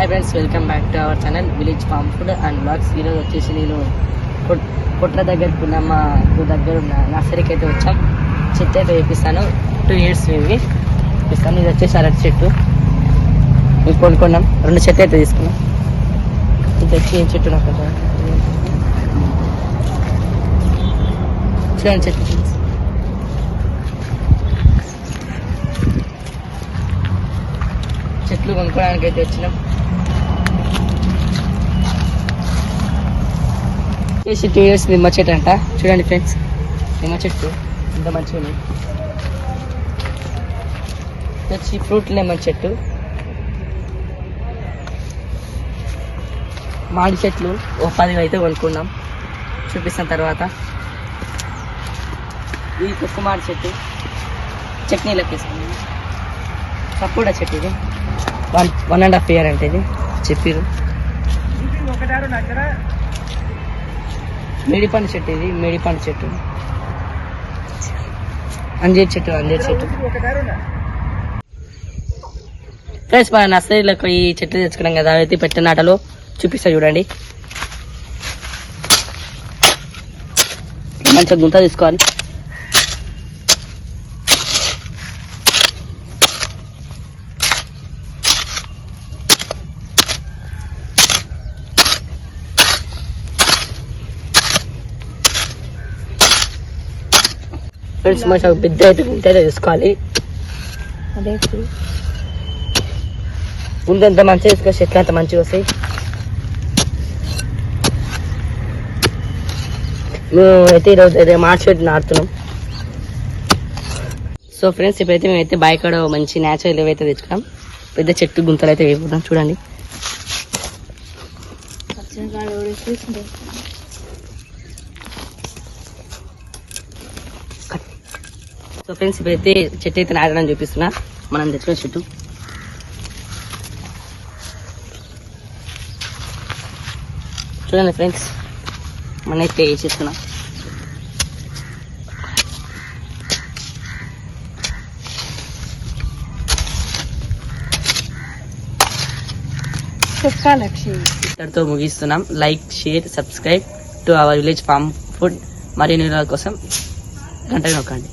Hi friends, welcome back to our channel village farm food and blogs. ఈరోజు వచ్చేసి నేను కొట్ల దగ్గరకు ఉన్న మా దగ్గర ఉన్న నర్సరీకి అయితే వచ్చాం. చెట్టు అయితే వేపిస్తాను. 2 years ఇవి ఇస్తాను. ఇది వచ్చేసి అరటి చెట్టు. ఇవి కొనుక్కున్నాం. 2 చెట్లు అయితే తీసుకున్నాం. ఇది వచ్చి ఏం చెట్టు నాకు చూడండి చెట్టు. చెట్లు కొనుక్కోవడానికి అయితే వచ్చినాం. 2 years నిమ్మ చెట్టు అంట. చూడండి ఫ్రెండ్స్, నిమ్మ చెట్టు ఎంత మంచిగా ఉంది. వచ్చి ఫ్రూట్ లెమన్ చెట్టు, మామిడి చెట్లు 10 అయితే కొనుక్కున్నాం. చూపిస్తాను తర్వాత. ఇది కొత్త మామిడి చెట్టు, చట్నీలోకి వేసుకున్నాం. సపోటా చెట్టు, ఇది 1.5 year అంటే ఇది చెప్పారు. మేడిపండు చెట్టు, ఇది మేడిపండు చెట్టు. అంజీర్ చెట్టు ఫ్రెండ్స్, మన నర్సరీలకు ఈ చెట్లు తెచ్చుకున్నాం కదా, అయితే పెట్టిన నాటలో చూపిస్తా చూడండి. మంచిగా గుంత తీసుకోవాలి. ఫ్రెండ్స్, మంచిగా పెద్ద అయితే గుంత అయితే తీసుకోవాలి. అదే గుంత ఎంత మంచిగా తీసుకోవాలి, చెట్లు అంత మంచిగా వస్తాయి. మేము అయితే ఈరోజు అయితే మామిడి చెట్టు నాటుతున్నాం. సో ఫ్రెండ్స్, ఇప్పుడైతే మేమైతే బాయికాడ మంచి న్యాచురల్ ఏవైతే తెచ్చుకున్నాం. పెద్ద చెట్టు గుంతలు అయితే వేపుకున్నాం. చూడండి. సో ఫ్రెండ్స్, ఇప్పుడైతే చెట్టు అయితే నాటడం చూపిస్తున్నా. మనం తెచ్చుకున్న చెట్టు చూడండి ఫ్రెండ్స్, మనం అయితే వేసేస్తున్నాం. ఇక్కడితో ముగిస్తున్నాం. Like, share, subscribe to our village farm food. మరిన్ని వీడియోల కోసం గంట నొక్కండి.